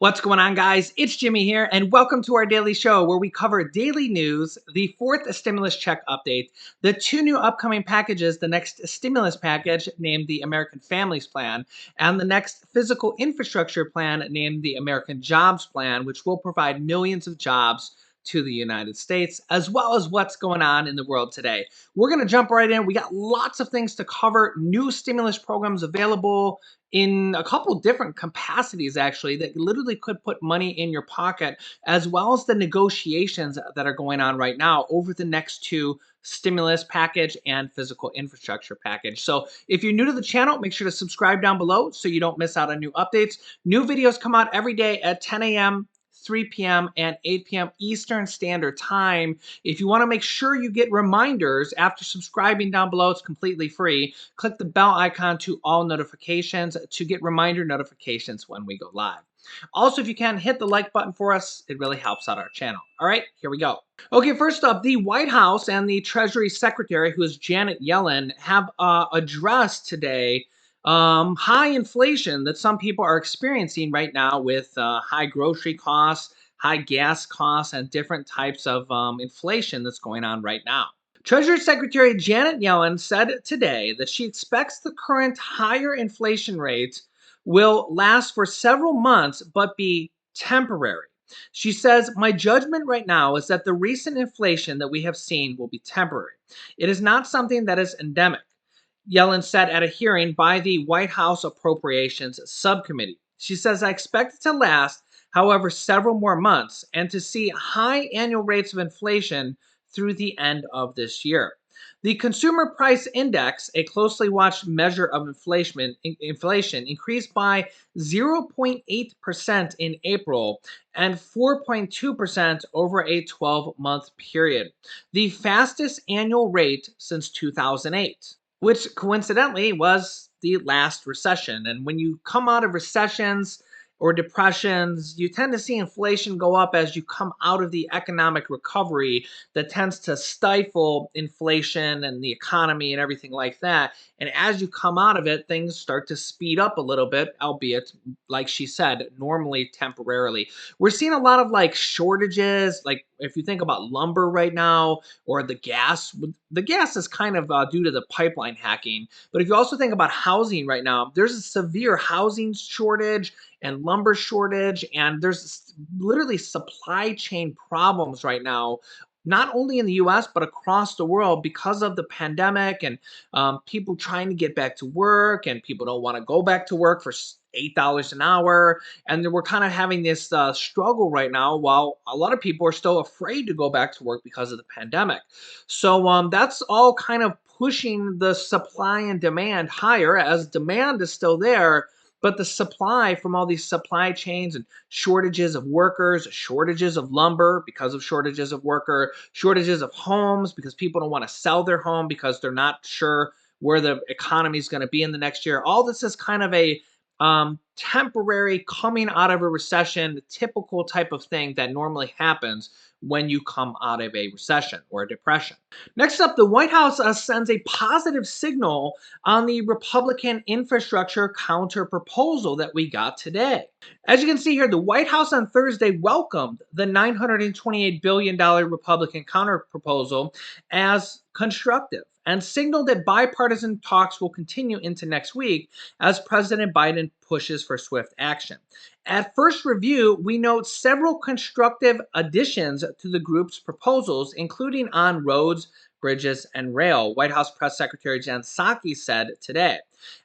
What's going on, guys? It's Jimmy here, and welcome to our daily show where we cover daily news, the fourth stimulus check update, the two new upcoming packages, the next stimulus package named the American Families Plan, and the next physical infrastructure plan named the American Jobs Plan, which will provide millions of jobs to the United States, as well as what's going on in the world today. We're going to jump right in. We got lots of things to cover, new stimulus programs available in a couple different capacities, actually, that literally could put money in your pocket, as well as the negotiations that are going on right now over the next two stimulus package and physical infrastructure package. So if you're new to the channel, make sure to subscribe down below so you don't miss out on new updates. New videos come out every day at 10 a.m., 3 p.m., and 8 p.m. Eastern Standard Time. If you want to make sure you get reminders after subscribing down below, it's completely free. Click the bell icon to all notifications to get reminder notifications when we go live. Also, if you can, hit the like button for us. It really helps out our channel. All right, here we go. Okay, first up, the White House and the Treasury Secretary, who is Janet Yellen, have addressed today high inflation that some people are experiencing right now with high grocery costs, high gas costs, and different types of inflation that's going on right now. Treasury Secretary Janet Yellen said today that she expects the current higher inflation rates will last for several months but be temporary. She says, "My judgment right now is that the recent inflation that we have seen will be temporary. It is not something that is endemic," Yellen said at a hearing by the White House Appropriations Subcommittee. She says, "I expect it to last, however, several more months and to see high annual rates of inflation through the end of this year." The Consumer Price Index, a closely watched measure of inflation, increased by 0.8% in April and 4.2% over a 12-month period, the fastest annual rate since 2008. Which coincidentally was the last recession. And when you come out of recessions or depressions, you tend to see inflation go up as you come out of the economic recovery that tends to stifle inflation and the economy and everything like that. And as you come out of it, things start to speed up a little bit, albeit, like she said, normally temporarily. We're seeing a lot of like shortages, like if you think about lumber right now, or the gas is kind of due to the pipeline hacking. But if you also think about housing right now, there's a severe housing shortage and lumber shortage, and there's literally supply chain problems right now, not only in the US, but across the world because of the pandemic and people trying to get back to work, and people don't want to go back to work for $8 an hour. And then we're kind of having this struggle right now while a lot of people are still afraid to go back to work because of the pandemic. So that's all kind of pushing the supply and demand higher, as demand is still there, but the supply from all these supply chains and shortages of workers, shortages of lumber because of shortages of worker, shortages of homes because people don't want to sell their home because they're not sure where the economy is going to be in the next year. All this is kind of a temporary coming out of a recession, typical type of thing that normally happens when you come out of a recession or a depression. Next up, the White House sends a positive signal on the Republican infrastructure counter proposal that we got today. As you can see here, the White House on Thursday welcomed the $928 billion Republican counter proposal as constructive and signaled that bipartisan talks will continue into next week as President Biden pushes for swift action. At first review, we note several constructive additions to the group's proposals, including on roads, bridges, and rail, White House Press Secretary Jen Psaki said today.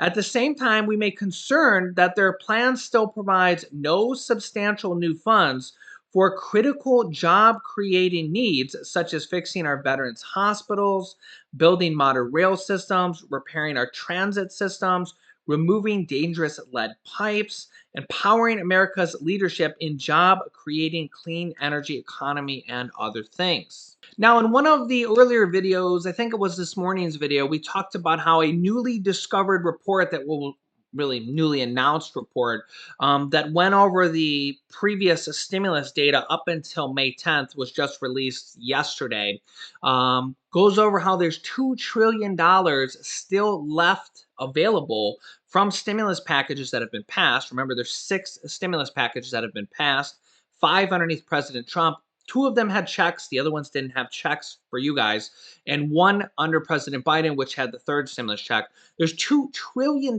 At the same time, we may concern that their plan still provides no substantial new funds for critical job-creating needs, such as fixing our veterans' hospitals, building modern rail systems, repairing our transit systems, removing dangerous lead pipes, empowering America's leadership in job-creating clean energy economy, and other things. Now, in one of the earlier videos, I think it was this morning's video, we talked about how a newly discovered report that will really newly announced report that went over the previous stimulus data up until May 10th was just released yesterday. Goes over how there's $2 trillion still left available from stimulus packages that have been passed. Remember, there's 6 stimulus packages that have been passed, 5 underneath President Trump. 2 of them had checks, the other ones didn't have checks for you guys, and 1 under President Biden, which had the 3rd stimulus check. There's $2 trillion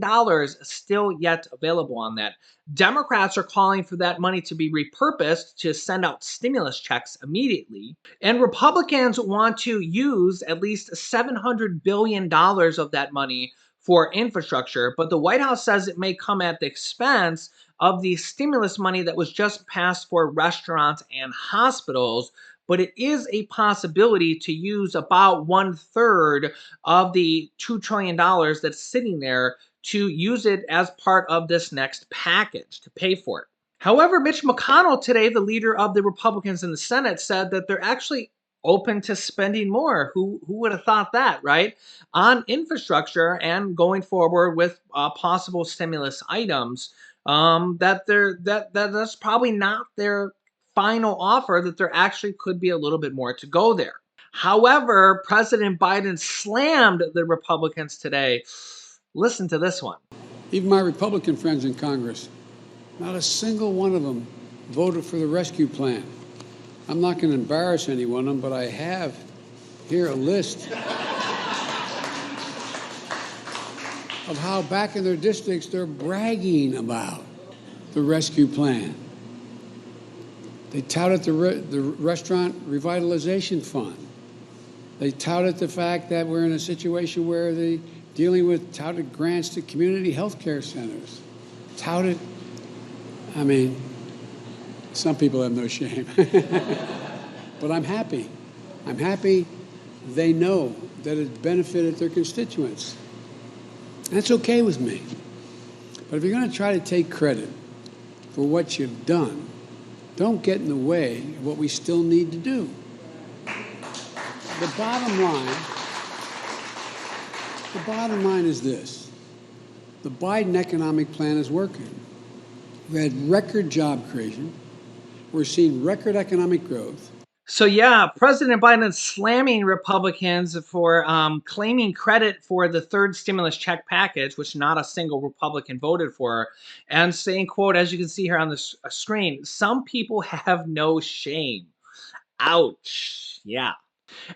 still yet available on that. Democrats are calling for that money to be repurposed to send out stimulus checks immediately. And Republicans want to use at least $700 billion of that money for infrastructure, but the White House says it may come at the expense of the stimulus money that was just passed for restaurants and hospitals. But it is a possibility to use about 1/3 of the $2 trillion that's sitting there to use it as part of this next package to pay for it. However, Mitch McConnell today, the leader of the Republicans in the Senate, said that they're actually open to spending more. Who would have thought that, right? On infrastructure and going forward with possible stimulus items. That's probably not their final offer. That there actually could be a little bit more to go there. However, President Biden slammed the Republicans today. Listen to this one. Even my Republican friends in Congress, not a single one of them voted for the rescue plan. I'm not going to embarrass anyone of them, but I have here a list of how back in their districts they're bragging about the rescue plan. They touted the restaurant revitalization fund. They touted the fact that we're in a situation where they're dealing with touted grants to community health care centers. Touted, I mean, some people have no shame. But I'm happy. I'm happy they know that it benefited their constituents. That's okay with me. But if you're going to try to take credit for what you've done, don't get in the way of what we still need to do. The bottom line is this. The Biden economic plan is working. We had record job creation. We're seeing record economic growth. So yeah, President Biden is slamming Republicans for claiming credit for the 3rd stimulus check package, which not a single Republican voted for, and saying, quote, as you can see here on the screen, some people have no shame. Ouch. Yeah.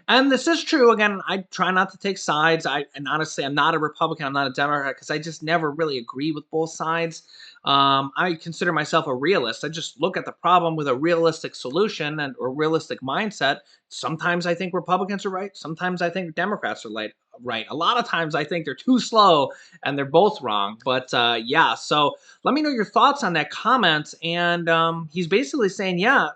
And this is true. Again, I try not to take sides. And honestly, I'm not a Republican. I'm not a Democrat because I just never really agree with both sides. I consider myself a realist. I just look at the problem with a realistic solution and or realistic mindset. Sometimes I think Republicans are right. Sometimes I think Democrats are right. A lot of times I think they're too slow and they're both wrong. But yeah, so let me know your thoughts on that comment. And he's basically saying, yeah,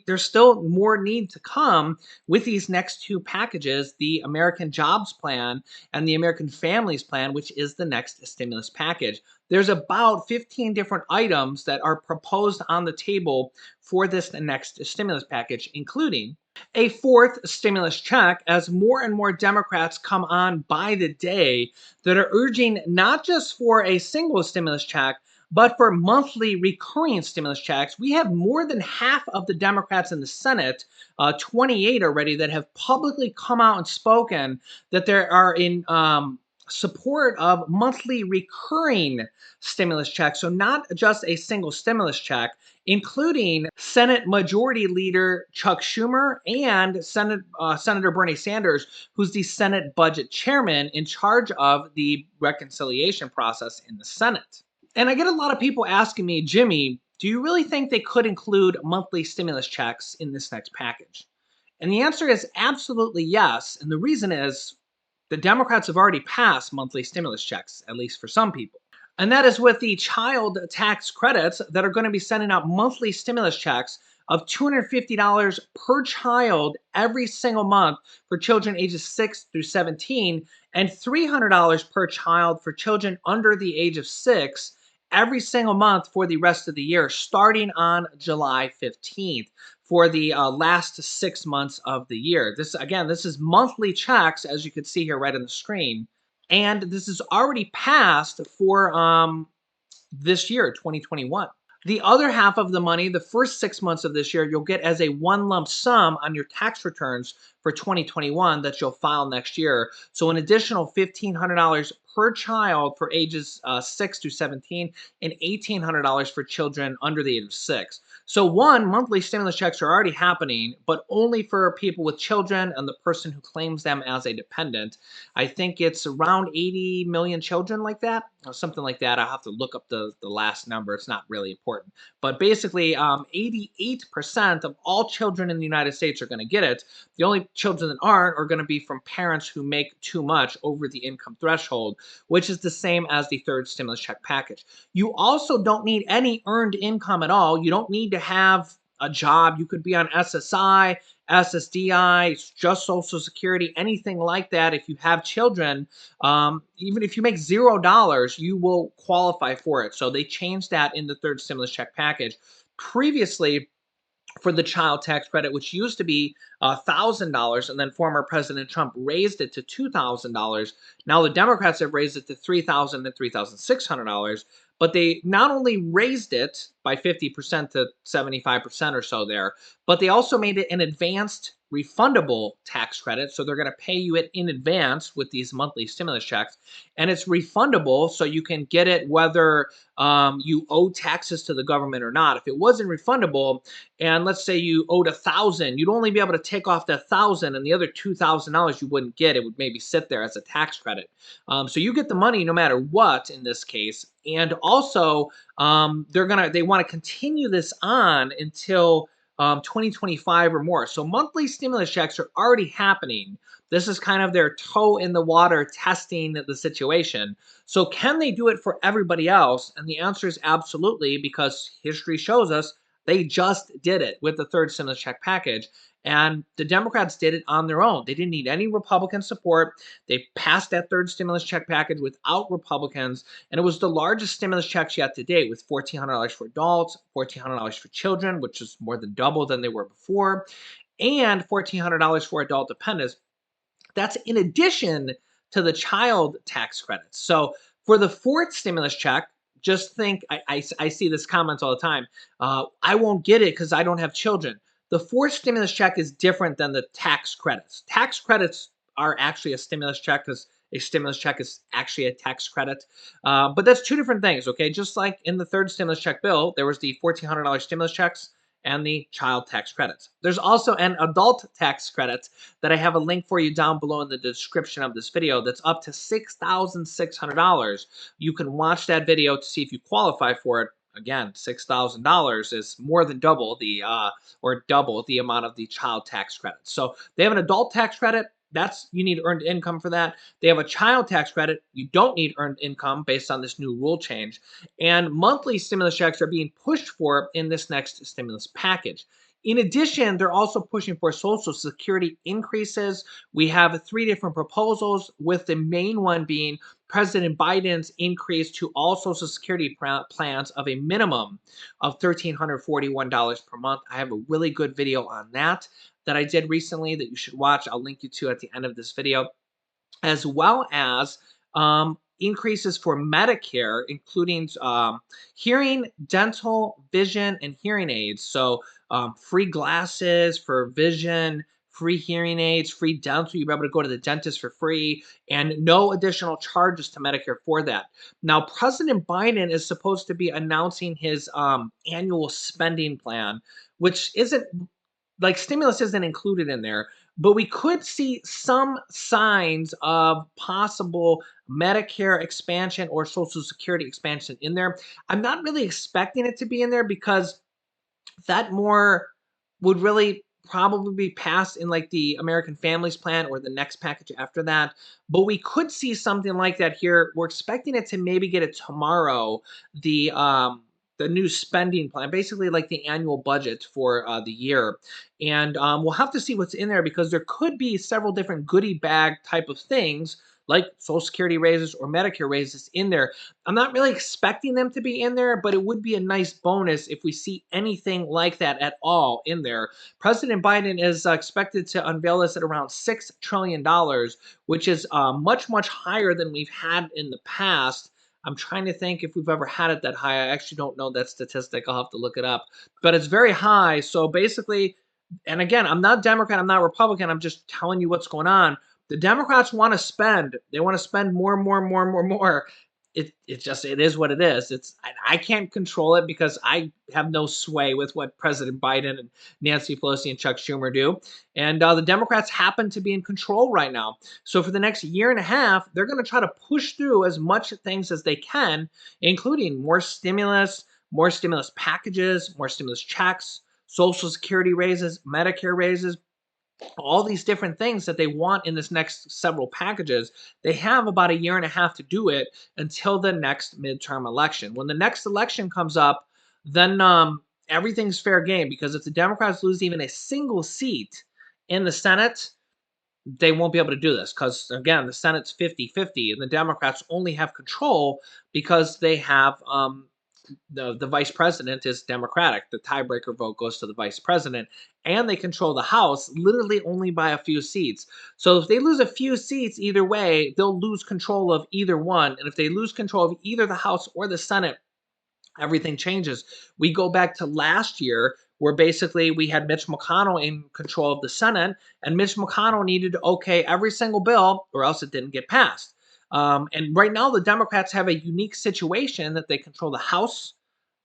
there's still more need to come with these next 2 packages, the American Jobs Plan and the American Families Plan, which is the next stimulus package. There's about 15 different items that are proposed on the table for this next stimulus package, including a 4th stimulus check, as more and more Democrats come on by the day that are urging not just for a single stimulus check, but for monthly recurring stimulus checks. We have more than half of the Democrats in the Senate, 28 already, that have publicly come out and spoken that they are in support of monthly recurring stimulus checks. So not just a single stimulus check, including Senate Majority Leader Chuck Schumer and Senator Bernie Sanders, who's the Senate Budget Chairman in charge of the reconciliation process in the Senate. And I get a lot of people asking me, Jimmy, do you really think they could include monthly stimulus checks in this next package? And the answer is absolutely yes. And the reason is the Democrats have already passed monthly stimulus checks, at least for some people. And that is with the child tax credits that are going to be sending out monthly stimulus checks of $250 per child every single month for children ages 6 through 17 and $300 per child for children under the age of 6 every single month for the rest of the year, starting on July 15th for the last 6 months of the year. This is monthly checks, as you can see here right on the screen. And this is already passed for this year, 2021. The other half of the money, the first 6 months of this year, you'll get as a one lump sum on your tax returns for 2021 that you'll file next year. So an additional $1,500 per child for ages 6 to 17 and $1,800 for children under the age of 6. So one, monthly stimulus checks are already happening, but only for people with children and the person who claims them as a dependent. I think it's around 80 million children like that, or something like that. I'll have to look up the last number. It's not really important. But basically, 88% of all children in the United States are going to get it. The only children that aren't are going to be from parents who make too much over the income threshold, which is the same as the third stimulus check package. You also don't need any earned income at all. You don't need to have a job. You could be on SSI, SSDI, just Social Security, anything like that. If you have children, even if you make $0, you will qualify for it. So they changed that in the third stimulus check package. Previously, for the child tax credit, which used to be $1,000, and then former President Trump raised it to $2,000. Now the Democrats have raised it to $3,000 and $3,600. But they not only raised it by 50% to 75% or so there, but they also made it an advanced refundable tax credit. So they're going to pay you it in advance with these monthly stimulus checks. And it's refundable, so you can get it whether you owe taxes to the government or not. If it wasn't refundable, and let's say you owed 1,000, you'd only be able to take off that 1,000, and the other $2,000 you wouldn't get. It would maybe sit there as a tax credit. So you get the money no matter what in this case. And also, they want to continue this on until 2025 or more. So monthly stimulus checks are already happening. This is kind of their toe in the water testing the situation. So can they do it for everybody else? And the answer is absolutely, because history shows us they just did it with the third stimulus check package. And the Democrats did it on their own. They didn't need any Republican support. They passed that third stimulus check package without Republicans. And it was the largest stimulus checks yet to date, with $1,400 for adults, $1,400 for children, which is more than double than they were before, and $1,400 for adult dependents. That's in addition to the child tax credits. So for the fourth stimulus check, just think, I see this comments all the time. I won't get it because I don't have children. The fourth stimulus check is different than the tax credits. Tax credits are actually a stimulus check, because a stimulus check is actually a tax credit. But that's two different things, okay? Just like in the third stimulus check bill, there was the $1,400 stimulus checks and the child tax credits. There's also an adult tax credit that I have a link for you down below in the description of this video that's up to $6,600. You can watch that video to see if you qualify for it. Again, $6,000 is more than double or double the amount of the child tax credit. So they have an adult tax credit. You need earned income for that. They have a child tax credit. You don't need earned income based on this new rule change. And monthly stimulus checks are being pushed for in this next stimulus package. In addition, they're also pushing for Social Security increases. We have three different proposals, with the main one being President Biden's increase to all Social Security plans of a minimum of $1,341 per month. I have a really good video on that I did recently that you should watch. I'll link you to at the end of this video, as well as increases for Medicare, including hearing, dental, vision, and hearing aids. So free glasses for vision, free hearing aids, free dental. You'll be able to go to the dentist for free, and no additional charges to Medicare for that. Now, President Biden is supposed to be announcing his annual spending plan, which isn't like, stimulus isn't included in there, but we could see some signs of possible Medicare expansion or Social Security expansion in there. I'm not really expecting it to be in there, because that more would really probably be passed in like the American Families Plan or the next package after that. But we could see something like that here. We're expecting it to maybe get it tomorrow. The new spending plan, basically like the annual budget for the year. And we'll have to see what's in there, because there could be several different goodie bag type of things like Social Security raises or Medicare raises in there. I'm not really expecting them to be in there, but it would be a nice bonus if we see anything like that at all in there. President Biden is expected to unveil this at around $6 trillion, which is much, much higher than we've had in the past. I'm trying to think if we've ever had it that high. I actually don't know that statistic. I'll have to look it up. But it's very high. So basically, And again, I'm not Democrat, I'm not Republican, I'm just telling you what's going on. The Democrats want to spend. They want to spend more and more and more and more and more. It is what it is. I can't control it because I have no sway with what President Biden and Nancy Pelosi and Chuck Schumer do. And the Democrats happen to be in control right now. So for the next year and a half, they're going to try to push through as much things as they can, including more stimulus packages, more stimulus checks, Social Security raises, Medicare raises, all these different things that they want in this next several packages. They have about a year and a half to do it until the next midterm election. When the next election comes up, then everything's fair game, because if the Democrats lose even a single seat in the Senate, they won't be able to do this because, again, the Senate's 50-50, and the Democrats only have control because they have the vice president is Democratic. The tiebreaker vote goes to the vice president, and they control the House literally only by a few seats. So if they lose a few seats either way, they'll lose control of either one. And if they lose control of either the House or the Senate, everything changes. We go back to last year where basically we had Mitch McConnell in control of the Senate, and Mitch McConnell needed to okay every single bill or else it didn't get passed. And right now, the Democrats have a unique situation that they control the House,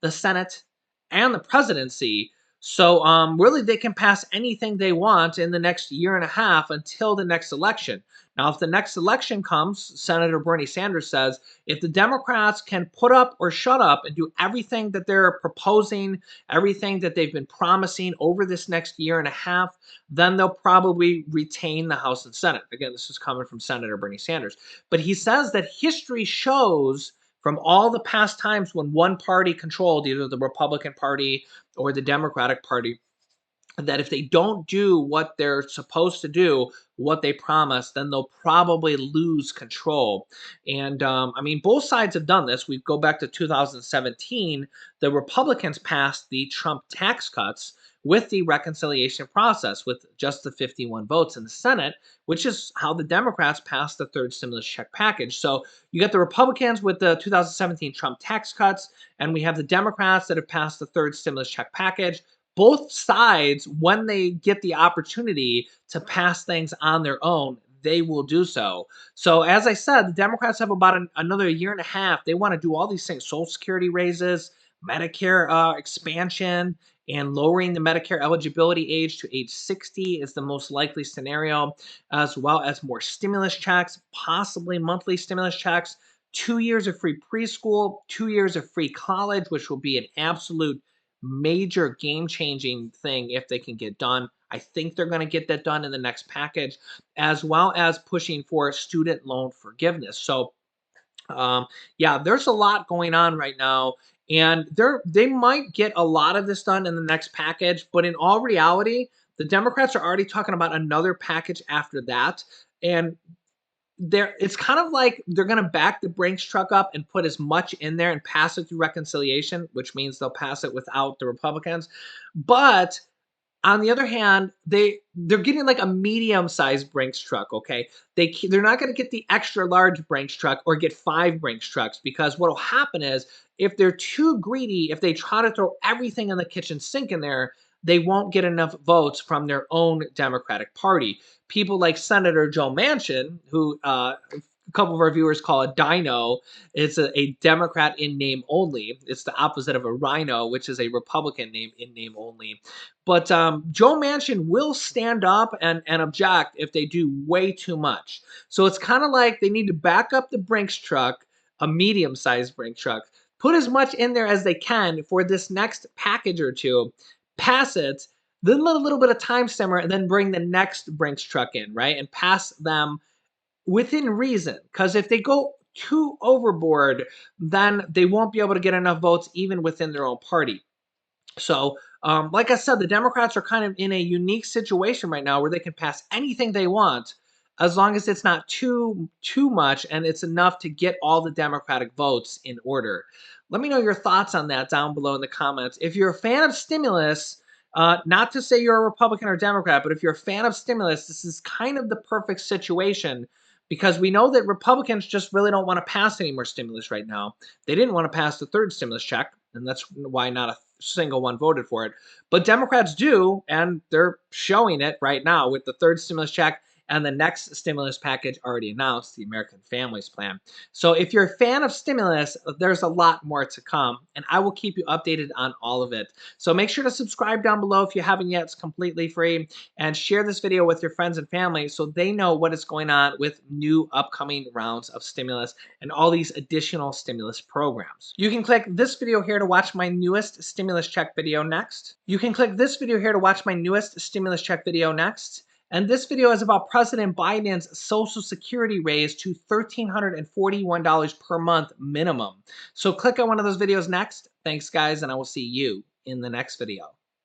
the Senate, and the presidency. So really, they can pass anything they want in the next year and a half until the next election. Now, if the next election comes, Senator Bernie Sanders says, if the Democrats can put up or shut up and do everything that they're proposing, everything that they've been promising over this next year and a half, then they'll probably retain the House and Senate. Again, this is coming from Senator Bernie Sanders. But he says that history shows from all the past times when one party controlled, either the Republican Party or the Democratic Party, that if they don't do what they're supposed to do, what they promise, then they'll probably lose control. And I mean, both sides have done this. We go back to 2017. The Republicans passed the Trump tax cuts with the reconciliation process with just the 51 votes in the Senate, which is how the Democrats passed the third stimulus check package. So you got the Republicans with the 2017 Trump tax cuts, and we have the Democrats that have passed the third stimulus check package. Both sides, when they get the opportunity to pass things on their own, they will do so. So, as I said, the Democrats have about another year and a half. They want to do all these things: Social Security raises, Medicare expansion, and lowering the Medicare eligibility age to age 60 is the most likely scenario, as well as more stimulus checks, possibly monthly stimulus checks, 2 years of free preschool, 2 years of free college, which will be an absolute major game changing thing if they can get done. I think they're going to get that done in the next package, as well as pushing for student loan forgiveness. So, um, yeah, there's a lot going on right now, and they might get a lot of this done in the next package. But in all reality, the Democrats are already talking about another package after that, and it's kind of like they're going to back the Brinks truck up and put as much in there and pass it through reconciliation, which means they'll pass it without the Republicans. But on the other hand, they're getting like a medium-sized Brinks truck, okay? They're not going to get the extra large Brinks truck or get 5 Brinks trucks, because what'll happen is if they're too greedy, if they try to throw everything in the kitchen sink in there, they won't get enough votes from their own Democratic Party. People like Senator Joe Manchin, who a couple of our viewers call a dino. It's a Democrat in name only. It's the opposite of a rhino, which is a Republican name in name only. But Joe Manchin will stand up and object if they do way too much. So it's kind of like they need to back up the Brinks truck, a medium-sized Brinks truck, put as much in there as they can for this next package or two, pass it, then let a little bit of time simmer, and then bring the next Brinks truck in, right? And pass them within reason. Because if they go too overboard, then they won't be able to get enough votes even within their own party. So, like I said, the Democrats are kind of in a unique situation right now where they can pass anything they want as long as it's not too much and it's enough to get all the Democratic votes in order. Let me know your thoughts on that down below in the comments. If you're a fan of stimulus, not to say you're a Republican or Democrat, but if you're a fan of stimulus, this is kind of the perfect situation, because we know that Republicans just really don't want to pass any more stimulus right now. They didn't want to pass the third stimulus check, and that's why not a single one voted for it. But Democrats do, and they're showing it right now with the third stimulus check and the next stimulus package already announced, the American Families Plan. So if you're a fan of stimulus, there's a lot more to come, and I will keep you updated on all of it. So make sure to subscribe down below if you haven't yet. It's completely free, and share this video with your friends and family so they know what is going on with new upcoming rounds of stimulus and all these additional stimulus programs. You can click this video here to watch my newest stimulus check video next. You can click this video here to watch my newest stimulus check video next. And this video is about President Biden's Social Security raise to $1,341 per month minimum. So click on one of those videos next. Thanks, guys, and I will see you in the next video.